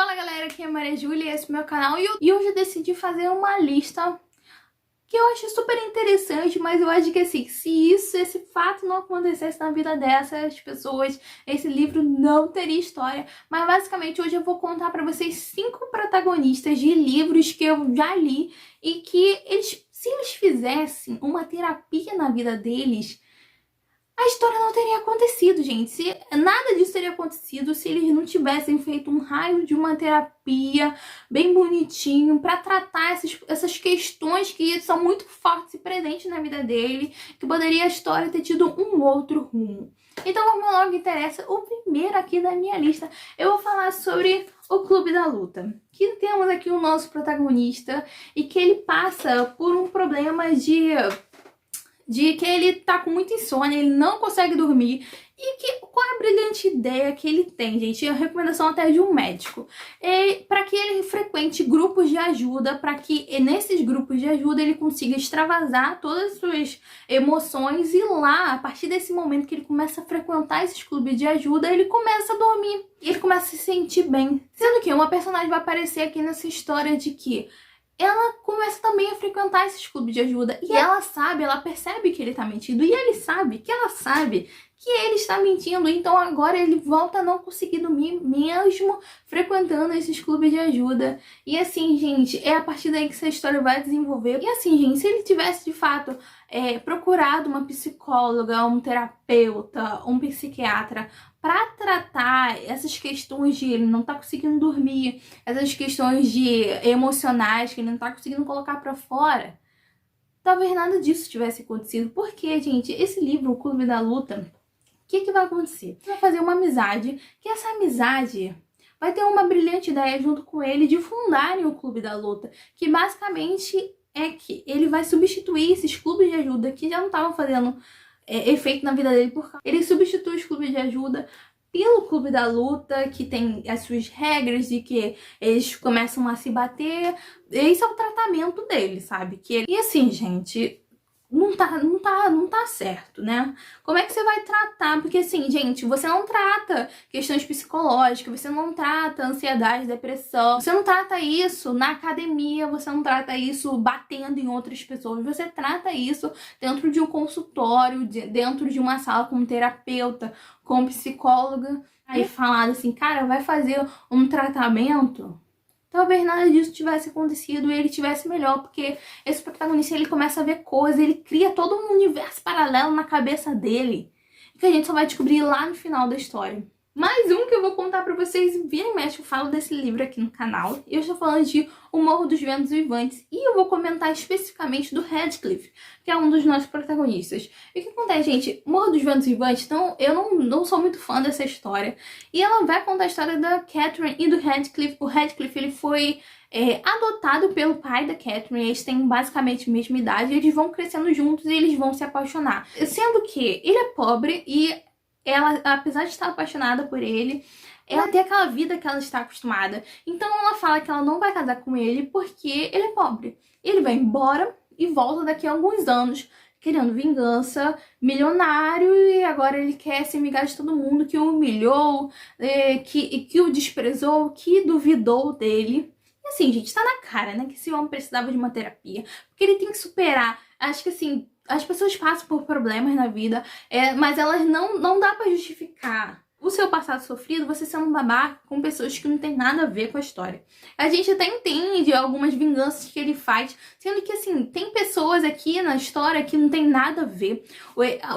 Fala galera, aqui é a Maria Júlia, esse é o meu canal e hoje eu decidi fazer uma lista que eu acho super interessante, mas eu acho que assim, se esse fato não acontecesse na vida dessas pessoas, esse livro não teria história. Mas basicamente hoje eu vou contar pra vocês 5 protagonistas de livros que eu já li e que se eles fizessem uma terapia na vida deles, a história não teria acontecido, gente. Nada disso teria acontecido se eles não tivessem feito um raio de uma terapia bem bonitinho pra tratar essas questões que são muito fortes e presentes na vida dele, que poderia a história ter tido um outro rumo. Então vamos logo, interessa. O primeiro aqui da minha lista, eu vou falar sobre o Clube da Luta. Que temos aqui o nosso protagonista e que ele passa por um problema de que ele tá com muita insônia, ele não consegue dormir. E qual é a brilhante ideia que ele tem, gente? É a recomendação até de um médico. Para que ele frequente grupos de ajuda, para que nesses grupos de ajuda ele consiga extravasar todas as suas emoções. E lá, a partir desse momento que ele começa a frequentar esses clubes de ajuda, ele começa a dormir. E ele começa a se sentir bem. Sendo que uma personagem vai aparecer aqui nessa história de que ela começa também a frequentar esses clubes de ajuda. E ela percebe que ele tá mentindo. E ele sabe que ela sabe que ele está mentindo. Então agora ele volta a não conseguir dormir mesmo frequentando esses clubes de ajuda. E assim, gente, é a partir daí que essa história vai desenvolver. E assim, gente, se ele tivesse de fato procurado uma psicóloga, um terapeuta, um psiquiatra para tratar essas questões de ele não tá conseguindo dormir, essas questões de emocionais que ele não tá conseguindo colocar para fora, talvez nada disso tivesse acontecido. Porque, gente, esse livro, O Clube da Luta, o que vai acontecer? Vai fazer uma amizade, que essa amizade vai ter uma brilhante ideia junto com ele de fundarem o Clube da Luta, que basicamente é que ele vai substituir esses clubes de ajuda que já não estavam fazendo efeito na vida dele. Ele substitui os clubes de ajuda pelo Clube da Luta, que tem as suas regras de que eles começam a se bater. Esse é o tratamento dele, sabe? E assim, gente, não tá certo, né? Como é que você vai tratar? Porque assim, gente, você não trata questões psicológicas, você não trata ansiedade, depressão, você não trata isso na academia, você não trata isso batendo em outras pessoas, você trata isso dentro de um consultório, dentro de uma sala com um terapeuta, com um psicóloga. Aí falado assim, cara, vai fazer um tratamento. Talvez nada disso tivesse acontecido e ele tivesse melhor, porque esse protagonista, ele começa a ver coisas, ele cria todo um universo paralelo na cabeça dele, que a gente só vai descobrir lá no final da história. Mais um que eu vou contar pra vocês, vira e mexe, eu falo desse livro aqui no canal. Eu estou falando de O Morro dos Ventos Vivantes e eu vou comentar especificamente do Radcliffe, que é um dos nossos protagonistas. E o que acontece, gente? O Morro dos Ventos Vivantes, então, eu não sou muito fã dessa história. E ela vai contar a história da Catherine e do Radcliffe. O Radcliffe, ele foi adotado pelo pai da Catherine, eles têm basicamente a mesma idade, eles vão crescendo juntos e eles vão se apaixonar. Sendo que ele é pobre e ela, apesar de estar apaixonada por ele, ela tem aquela vida que ela está acostumada. Então ela fala que ela não vai casar com ele porque ele é pobre. Ele vai embora e volta daqui a alguns anos querendo vingança, milionário, e agora ele quer se vingar de todo mundo que o humilhou, que o desprezou, que duvidou dele. E assim, gente, tá na cara, né, que esse homem precisava de uma terapia, porque ele tem que superar. Acho que assim, as pessoas passam por problemas na vida, mas elas não dá pra justificar o seu passado sofrido você sendo um babaca com pessoas que não tem nada a ver com a história. A gente até entende algumas vinganças que ele faz, sendo que assim, tem pessoas aqui na história que não tem nada a ver.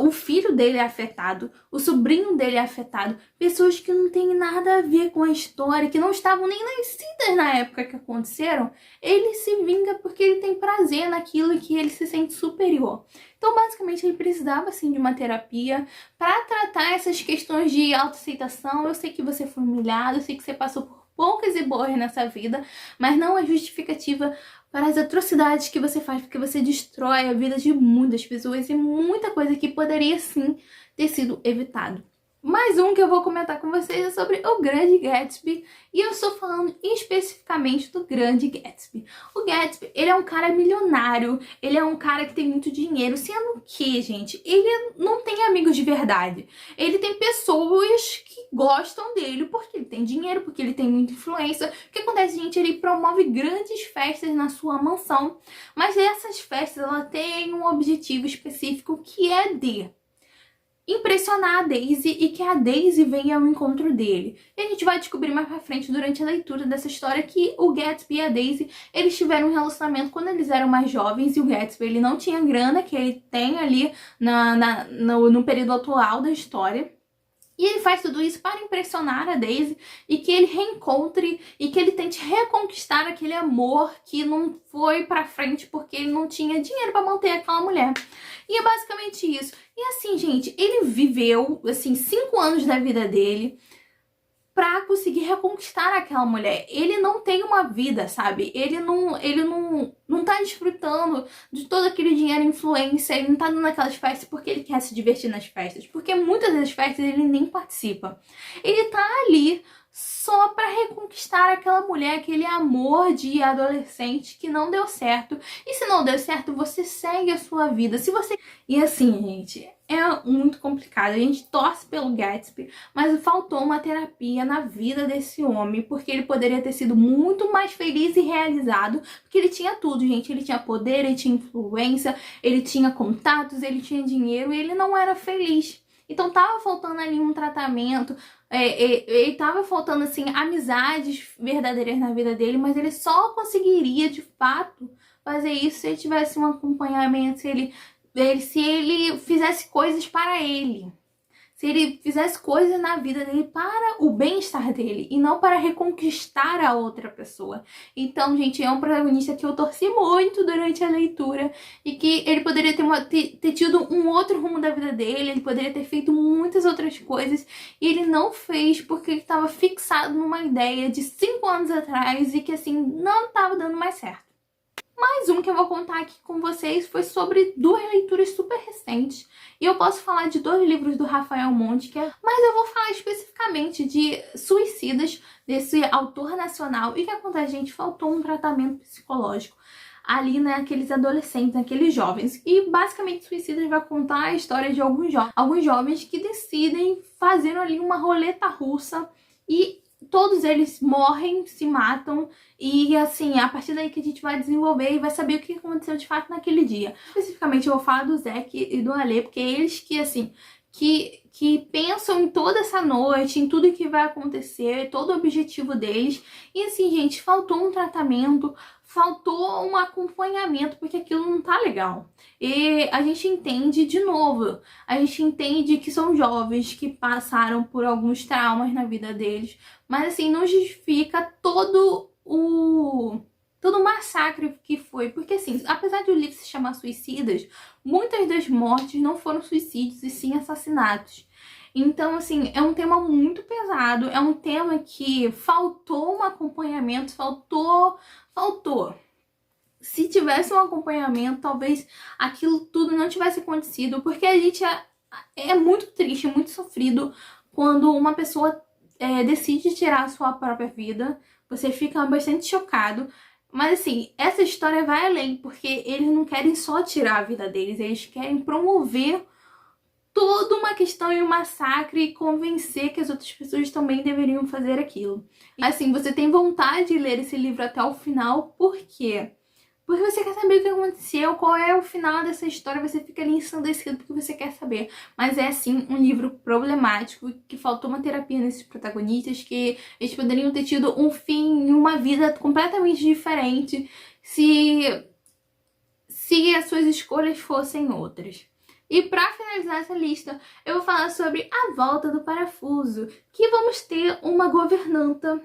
O filho dele é afetado, o sobrinho dele é afetado, pessoas que não tem nada a ver com a história, que não estavam nem nascidas na época que aconteceram. Ele se vinga porque ele tem prazer naquilo e que ele se sente superior. Então, basicamente, ele precisava, sim, de uma terapia para tratar essas questões de autoaceitação. Eu sei que você foi humilhado, eu sei que você passou por poucas e boas nessa vida, mas não é justificativa para as atrocidades que você faz, porque você destrói a vida de muitas pessoas e muita coisa que poderia, sim, ter sido evitado. Mais um que eu vou comentar com vocês é sobre O Grande Gatsby, e eu estou falando especificamente do Grande Gatsby. O Gatsby, ele é um cara milionário, ele é um cara que tem muito dinheiro, sendo que, gente, ele não tem amigos de verdade. Ele tem pessoas que gostam dele porque ele tem dinheiro, porque ele tem muita influência. O que acontece, gente? Ele promove grandes festas na sua mansão, mas essas festas, ela tem um objetivo específico, que é de impressionar a Daisy e que a Daisy venha ao encontro dele. E a gente vai descobrir mais pra frente, durante a leitura dessa história, que o Gatsby e a Daisy, eles tiveram um relacionamento quando eles eram mais jovens, e o Gatsby, ele não tinha grana que ele tem ali no período atual da história. E ele faz tudo isso para impressionar a Daisy e que ele reencontre e que ele tente reconquistar aquele amor que não foi pra frente porque ele não tinha dinheiro para manter aquela mulher. E é basicamente isso. E assim, gente, ele viveu, assim, 5 anos da vida dele pra conseguir reconquistar aquela mulher. Ele não tem uma vida, sabe? Ele não tá desfrutando de todo aquele dinheiro e influência. Ele não tá dando aquelas festas porque ele quer se divertir nas festas. Porque muitas das festas ele nem participa. Ele tá ali só pra reconquistar aquela mulher, aquele amor de adolescente que não deu certo. E se não deu certo, você segue a sua vida. Se você... E assim, gente, é muito complicado. A gente torce pelo Gatsby, mas faltou uma terapia na vida desse homem, porque ele poderia ter sido muito mais feliz e realizado, porque ele tinha tudo, gente. Ele tinha poder, ele tinha influência, ele tinha contatos, ele tinha dinheiro, e ele não era feliz. Então tava faltando ali um tratamento, ele tava faltando, assim, amizades verdadeiras na vida dele, mas ele só conseguiria, de fato, fazer isso se ele tivesse um acompanhamento, se ele fizesse coisas para ele. Se ele fizesse coisas na vida dele para o bem-estar dele e não para reconquistar a outra pessoa. Então, gente, é um protagonista que eu torci muito durante a leitura e que ele poderia ter tido um outro rumo da vida dele, ele poderia ter feito muitas outras coisas e ele não fez porque ele estava fixado numa ideia de 5 anos atrás e que, assim, não estava dando mais certo. Mais um que eu vou contar aqui com vocês foi sobre 2 leituras super recentes. E eu posso falar de 2 livros do Rafael Monte, mas eu vou falar especificamente de Suicidas, desse autor nacional. E que acontece, gente? Faltou um tratamento psicológico ali naqueles adolescentes, naqueles jovens. E basicamente Suicidas vai contar a história de alguns jovens que decidem fazer ali uma roleta russa e todos eles morrem, se matam, e assim, a partir daí que a gente vai desenvolver e vai saber o que aconteceu de fato naquele dia. Especificamente eu vou falar do Zeke e do Ale, porque é eles que, assim, que pensam em toda essa noite, em tudo que vai acontecer, todo o objetivo deles. E assim, gente, faltou um tratamento, faltou um acompanhamento, porque aquilo não tá legal. E a gente entende, de novo, a gente entende que são jovens que passaram por alguns traumas na vida deles, mas assim, não justifica todo o massacre que foi. Porque assim, apesar de o livro se chamar Suicidas, muitas das mortes não foram suicídios e sim assassinatos. Então, assim, é um tema muito pesado, é um tema que faltou um acompanhamento, faltou. Se tivesse um acompanhamento, talvez aquilo tudo não tivesse acontecido, porque a gente é muito triste, muito sofrido quando uma pessoa decide tirar a sua própria vida. Você fica bastante chocado. Mas assim, essa história vai além, porque eles não querem só tirar a vida deles, eles querem promover toda uma questão e um massacre e convencer que as outras pessoas também deveriam fazer aquilo. Assim, você tem vontade de ler esse livro até o final, por quê? Porque você quer saber o que aconteceu, qual é o final dessa história, você fica ali ensandecido porque você quer saber. Mas é, sim, um livro problemático, que faltou uma terapia nesses protagonistas, que eles poderiam ter tido um fim e uma vida completamente diferente se as suas escolhas fossem outras. E para finalizar essa lista, eu vou falar sobre A Volta do Parafuso, que vamos ter uma governanta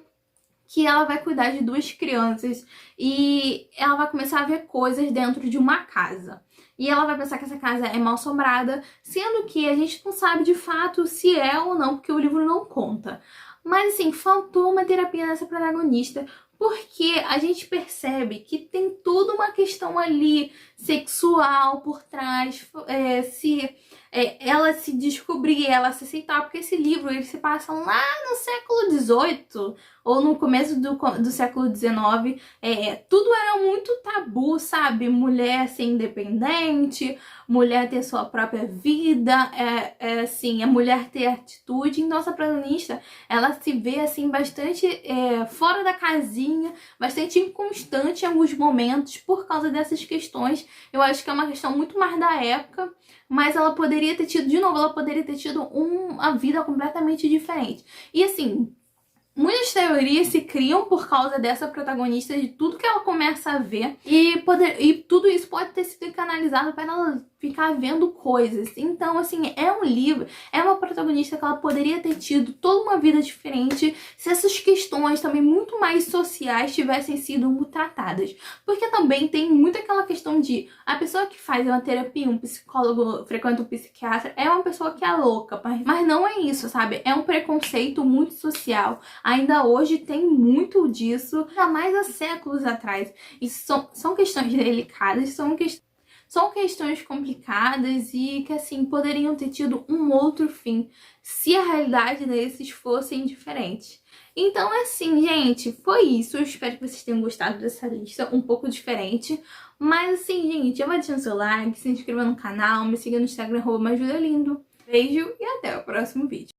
que ela vai cuidar de 2 crianças e ela vai começar a ver coisas dentro de uma casa. E ela vai pensar que essa casa é mal assombrada, sendo que a gente não sabe de fato se é ou não, porque o livro não conta. Mas assim, faltou uma terapia nessa protagonista, porque a gente percebe que tem toda uma questão ali sexual por trás, ela se descobrir, ela se aceitar, porque esse livro ele se passa lá no século XVIII ou no começo do século XIX. Tudo era muito tabu, sabe? Mulher ser independente, mulher ter sua própria vida, assim, a mulher ter atitude. Então essa protagonista, ela se vê assim bastante fora da casinha, bastante inconstante em alguns momentos por causa dessas questões. Eu acho que é uma questão muito mais da época, mas ela poderia ter tido, de novo, ela poderia ter tido uma vida completamente diferente. E assim, muitas teorias se criam por causa dessa protagonista, de tudo que ela começa a ver, e tudo isso pode ter sido canalizado para ela ficar vendo coisas. Então, assim, é um livro, é uma protagonista que ela poderia ter tido toda uma vida diferente se essas questões também muito mais sociais tivessem sido tratadas. Porque também tem muito aquela questão de a pessoa que faz uma terapia, um psicólogo, frequenta um psiquiatra, é uma pessoa que é louca, mas não é isso, sabe? É um preconceito muito social. Ainda hoje tem muito disso, ainda mais há séculos atrás. E são questões delicadas, são questões complicadas e que, assim, poderiam ter tido um outro fim se a realidade desses fossem diferentes. Então, assim, gente, foi isso. Eu espero que vocês tenham gostado dessa lista, um pouco diferente. Mas, assim, gente, já vai deixando seu like, se inscreva no canal, me siga no Instagram, @majudalindo. Beijo e até o próximo vídeo.